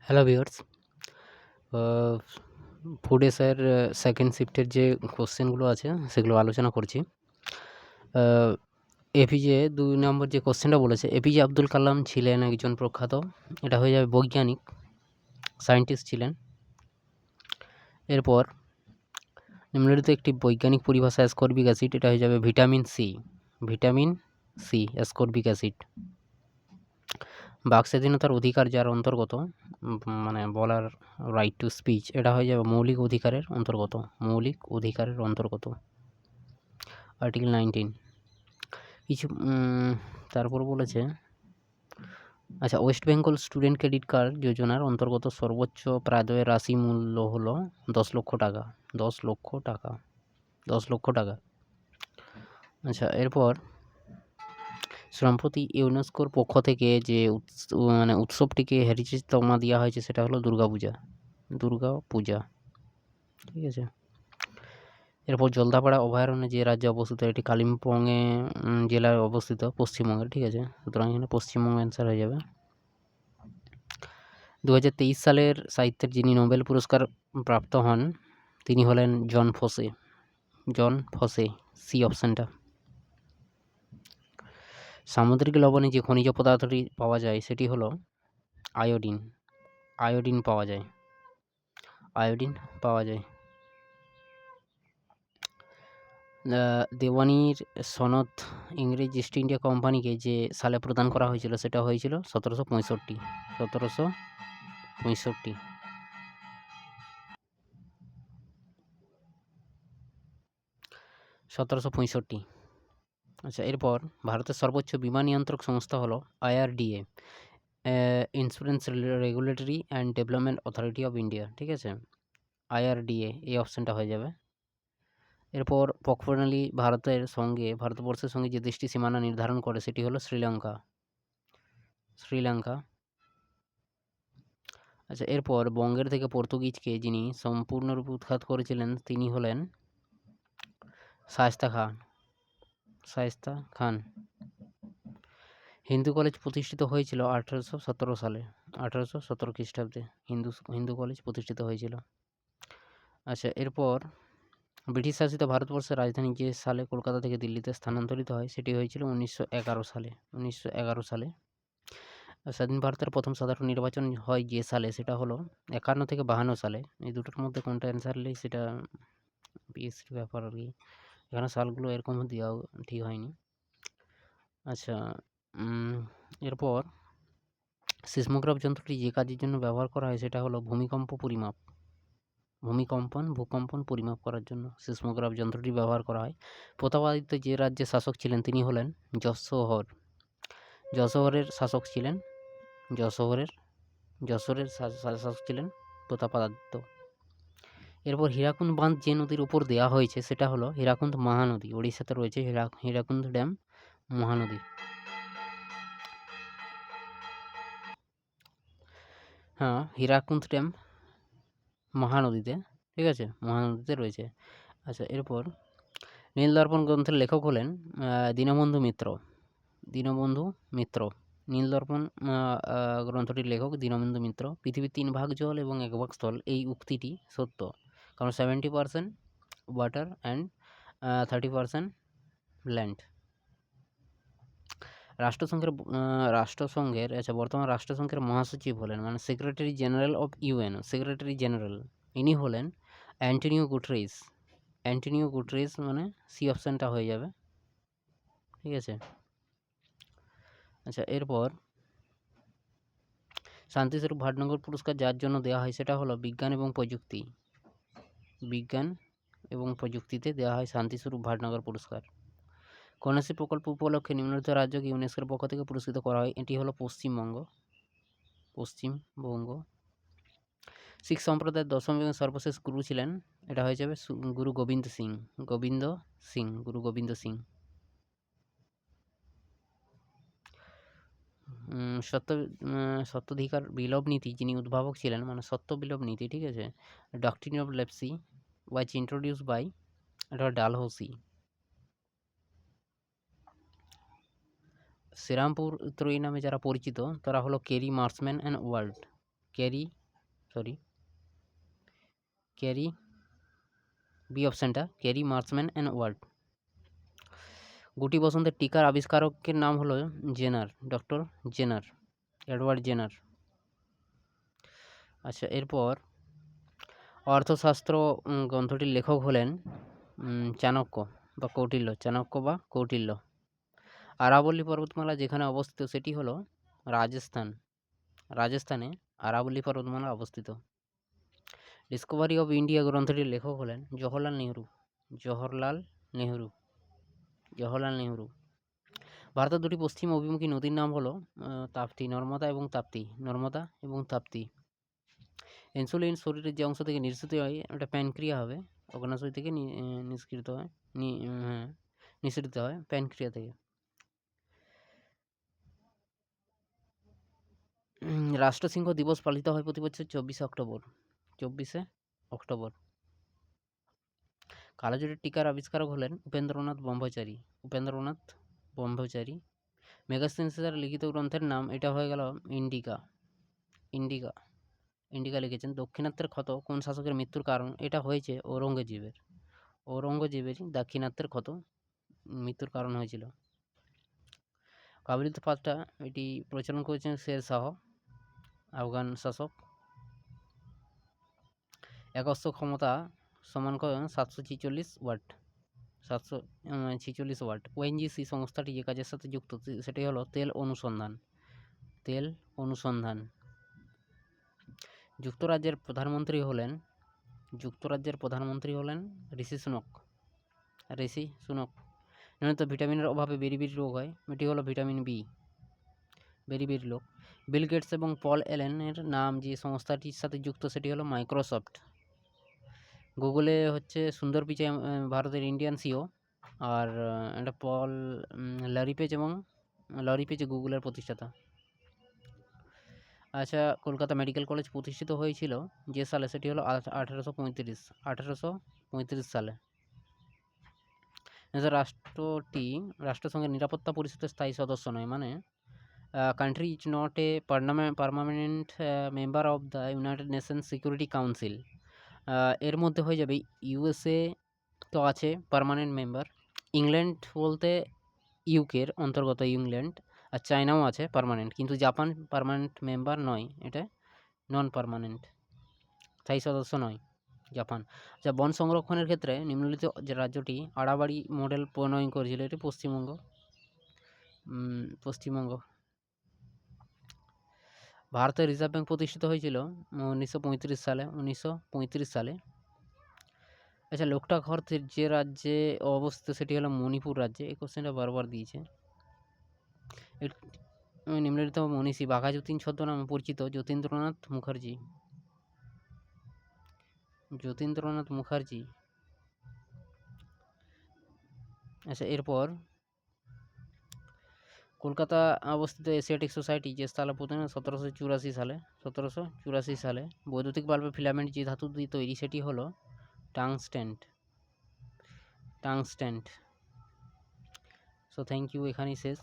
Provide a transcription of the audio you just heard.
Hello viewers, আ food এসআইয়ের second শিফটের যে কোয়েশ্চেনগুলো আছে সেগুলো আলোচনা করছি। আ এপিজে ২ নম্বর যে কোয়েশ্চেনটা বলেছে, এপিজে আব্দুল কালাম ছিলেন একজন প্রখ্যাত, এটা হয়ে যাবে বৈজ্ঞানিক, সায়েন্টিস্ট ছিলেন। এরপর নিম্নলিখিত একটি বৈজ্ঞানিক পরিভাষা অ্যাসকর্বিক অ্যাসিড, এটা হয়ে যাবে vitamin C. Vitamin C ascorbic acid. বাক স্বাধীনতার অধিকার যার অন্তর্গত, মানে বলার রাইট টু স্পিচ, এটা হয়ে যাবে মৌলিক অধিকারের অন্তর্গত। মৌলিক অধিকারের অন্তর্গত আর্টিকেল 19। কিছু তারপর বলেছে, আচ্ছা, West Bengal student credit card যোজনার অন্তর্গত সর্বোচ্চ প্রাদেয় রাশি মূল্য হলো ১০ লক্ষ টাকা। ১০ লক্ষ টাকা। ১০ লক্ষ টাকা। আচ্ছা, এরপর সম্প্রতি ইউনেস্কোর পক্ষ থেকে যে উৎসবটিকে হেরিটেজ তকমা দেওয়া হয়েছে সেটা হলো দুর্গাপূজা। দুর্গাপূজা। ঠিক আছে? এরপর জলদাপাড়া অভয়ারণ্য যে রাজ্যে অবস্থিত, এটি কালিম্পংয়ে জেলায় অবস্থিত, পশ্চিমবঙ্গের। ঠিক আছে? সুতরাং এখানে পশ্চিমবঙ্গ অ্যান্সার হয়ে যাবে। ২০২৩ সালের সাহিত্যের যিনি নোবেল পুরস্কার প্রাপ্ত হন তিনি হলেন জন ফসে। জন ফসে, সি অপশনটা। সামুদ্রিক লবণে যে খনিজ পদার্থটি পাওয়া যায় সেটি হলো আয়োডিন। আয়োডিন পাওয়া যায়। আয়োডিন পাওয়া যায়। দেওয়ানির সনদ ইংরেজ ইস্ট ইন্ডিয়া কোম্পানিকে যে সালে প্রদান করা হয়েছিল সেটা হয়েছিল ১৭৬৫। ১৭৬৫। ১৭৬৫। আচ্ছা, এরপর ভারতের সর্বোচ্চ বিমা নিয়ন্ত্রক সংস্থা হলো IRDA, insurance regulatory and development authority of India. ঠিক আছে? আইআরডিএ, এই অপশানটা হয়ে যাবে। এরপর প্রণালী ভারতবর্ষের সঙ্গে যে দেশটি সীমানা নির্ধারণ করে সেটি হলো শ্রীলঙ্কা। শ্রীলঙ্কা। আচ্ছা, এরপর বঙ্গের থেকে পর্তুগিজকে যিনি সম্পূর্ণরূপে উৎখাত করেছিলেন তিনি হলেন শায়েস্তা খান। শায়েস্তা খান। হিন্দু কলেজ প্রতিষ্ঠিত হয়েছিল ১৮১৭ সালে। ১৮১৭ খ্রিস্টাব্দে হিন্দু কলেজ প্রতিষ্ঠিত হয়েছিল। আচ্ছা, এরপর ব্রিটিশ শাসিত ভারতবর্ষের রাজধানী যে সালে কলকাতা থেকে দিল্লিতে স্থানান্তরিত হয় সেটি হয়েছিল ১৯১১ সালে। ১৯১১ সালে। স্বাধীন ভারতের প্রথম সাধারণ নির্বাচন হয় যে সালে সেটা হলো ৫১ থেকে ৫২ সালে। এই দুটোর মধ্যে কোনটা অ্যান্সার হলে সেটা পিএসসির ব্যাপার আরকি। এখানে সালগুলো এরকম দেওয়াও ঠিক হয়নি। আচ্ছা, এরপর সিসমোগ্রাফ যন্ত্রটি যে কাজের জন্য ব্যবহার করা হয় সেটা হলো ভূমিকম্প পরিমাপ। ভূকম্পন পরিমাপ করার জন্য সিসমোগ্রাফ যন্ত্রটি ব্যবহার করা হয়। প্রতাপাদিত্য যে রাজ্যের শাসক ছিলেন তিনি হলেন যশোহর। যশোহরের শাসক ছিলেন যশোরের শাসক ছিলেন প্রতাপাদিত্য। এরপর হীরাকুন্দ বাঁধ যে নদীর উপর দেওয়া হয়েছে সেটা হলো হীরাকুন্দ মহানদী। ওড়িশাতে রয়েছে হীরাকুন্দ ড্যাম, মহানদী। হ্যাঁ, হীরাকুন্দ ড্যাম মহানদীতে। ঠিক আছে? মহানদীতে রয়েছে। আচ্ছা, এরপর নীলদর্পণ গ্রন্থের লেখক হলেন দীনবন্ধু মিত্র। দীনবন্ধু মিত্র। নীলদর্পণ গ্রন্থটির লেখক দীনবন্ধু মিত্র। পৃথিবীর ৩ ভাগ জল এবং ১ ভাগ স্থল, এই উক্তিটি সত্য। কারণ 70% ওয়াটার অ্যান্ড 30% ল্যান্ড। রাষ্ট্রসংঘের বর্তমান রাষ্ট্রসংঘের মহাসচিব হলেন, মানে secretary general of UN, secretary general ইনি হলেন অ্যান্টোনিও গুটেরেস। অ্যান্টোনিও গুটেরেস, মানে সি অপশানটা হয়ে যাবে। ঠিক আছে? আচ্ছা, এরপর শান্তিস্বরূপ ভাটনগর পুরস্কার যার জন্য দেওয়া হয় সেটা হলো বিজ্ঞান এবং প্রযুক্তি। বিজ্ঞান এবং প্রযুক্তিতে দেওয়া হয় শান্তিস্বরূপ ভাটনগর পুরস্কার। কন্যাশ্রী প্রকল্প উপলক্ষে নিম্নলিখিত রাজ্যকে ইউনেস্কোর পক্ষ থেকে পুরস্কৃত করা হয়। এটি হলো পশ্চিমবঙ্গ। শিখ সম্প্রদায়ের দশম এবং সর্বশেষ গুরু ছিলেন, এটা হয়ে যাবে গুরু গোবিন্দ সিং। গুরু গোবিন্দ সিং। সত্যাধিকার বিলোপ নীতি যিনি উদ্ভাবক ছিলেন, মানে সত্য বিলোপ নীতি। ঠিক আছে? Doctrine of lapse was introduced by, এটা ডালহৌসি। শ্রীরামপুর ত্রয়ী নামে যারা পরিচিত তারা হলো Carey, Marshman and Ward. Carey B অপশানটা, ক্যারি মার্সম্যান অ্যান্ড ওয়ার্ড। গুটি বসন্তের টিকার আবিষ্কারকের নাম হলো জেনার, ডক্টর জেনার, এডওয়ার্ড জেনার। আচ্ছা, এরপর অর্থশাস্ত্র গ্রন্থটির লেখক হলেন চাণক্য বা কৌটিল্য, চাণক্য বা কৌটিল্য। আরাবল্লী পর্বতমালা যেখানে অবস্থিত সেটি হলো রাজস্থান, রাজস্থানে আরাবল্লী পর্বতমালা অবস্থিত। ডিসকভারি অফ ইন্ডিয়া গ্রন্থটির লেখক হলেন জওহরলাল নেহরু, জওহরলাল নেহরু, জওহরলাল নেহরু। ভারতের দুটি পশ্চিম অভিমুখী নদীর নাম হলো তাপ্তি, নর্মদা এবং তাপ্তি, নর্মদা এবং তাপ্তি। ইনসুলিন শরীরের যে অংশ থেকে নিঃসৃত হয় ওটা প্যানক্রিয়া হবে, অগ্নাশয় থেকে নিষ্কৃত হয়, হ্যাঁ নিঃসৃত হয় প্যানক্রিয়া থেকে। রাষ্ট্রসিংহ দিবস পালিত হয় প্রতি বছর 24শে অক্টোবর, 24শে অক্টোবর। কালোজিরের টিকার আবিষ্কারক হলেন উপেন্দ্রনাথ ব্রহ্মচারী, উপেন্দ্রনাথ ব্রহ্মচারী। মেগাস্টেন্সের লিখিত গ্রন্থের নাম এটা হয়ে গেল ইন্ডিকা, ইন্ডিকা, ইন্ডিকা লিখেছেন। দক্ষিণাত্যের ক্ষত কোন শাসকের মৃত্যুর কারণ? এটা হয়েছে ঔরঙ্গজেবের, ঔরঙ্গজেবেরই দাক্ষিণাত্যের ক্ষত মৃত্যুর কারণ হয়েছিল। কাবুলিতে পাঠটা এটি প্রচলন করেছেন শের শাহ, আফগান শাসক। একস্ত ক্ষমতা সমান 746 ওয়াট, 746 ওয়াট। ওএনজিসি সংস্থাটি যে কাজের সাথে যুক্ত সেটি হলো তেল অনুসন্ধান, তেল অনুসন্ধান। যুক্তরাজ্যের প্রধানমন্ত্রী হলেন ঋষি সুনক, ঋষি সুনক। নিয়মিত ভিটামিনের অভাবে বেরি রোগ হয়, এটি হলো ভিটামিন বি, বেরি রোগ। বিল গেটস এবং পল অ্যালেনের নাম যে সংস্থাটির সাথে যুক্ত সেটি হলো মাইক্রোসফট। গুগলে হচ্ছে সুন্দর পিচাই ভারতের ইন্ডিয়ান সিও, আর এটা পল লরি পেজ গুগলের প্রতিষ্ঠাতা। আচ্ছা, কলকাতা মেডিকেল কলেজ প্রতিষ্ঠিত হয়েছিল যে সালে সেটি হলো 1835 সালে। রাষ্ট্রটি রাষ্ট্রসংঘের নিরাপত্তা পরিষদের স্থায়ী সদস্য নয়, মানে country is not a permanent member of the United Nations security council. এর মধ্যে হয়ে যাবে ইউএসএ তো আছে পার্মানেন্ট মেম্বার, ইংল্যান্ড বলতে ইউকের অন্তর্গত ইংল্যান্ড, আর চায়নাও আছে পার্মানেন্ট, কিন্তু জাপান পার্মানেন্ট মেম্বার নয়, এটা নন পার্মানেন্ট, স্থায়ী সদস্য নয় জাপান। যা বন সংরক্ষণের ক্ষেত্রে নিম্নলিখিত যে রাজ্যটি আড়াবাড়ি মডেল প্রণয়ন করেছিল, এটি পশ্চিমবঙ্গ, পশ্চিমবঙ্গ। ভারতের রিজার্ভ ব্যাঙ্ক প্রতিষ্ঠিত হয়েছিল 1935 সালে, 1935 সালে। আচ্ছা, লোকটাক হ্রদ যে রাজ্যে অবস্থিত সেটি হলো মণিপুর রাজ্যে। এই কোশ্চেনটা বারবার দিয়েছে। নিম্নলিখিত মনীষী বাঘা যতীন ছদ্মনামে পরিচিত যতীন্দ্রনাথ মুখার্জি, যতীন্দ্রনাথ মুখার্জি। আচ্ছা, এরপর কলকাতা অবস্থিত এশিয়াটিক সোসাইটি যে স্থপতি 1784 সালে। বৈদ্যুতিক বাল্বের ফিলামেন্ট যে ধাতু দিয়ে তৈরি সেটি হলো tungsten, tungsten. So thank you, এখানেই শেষ।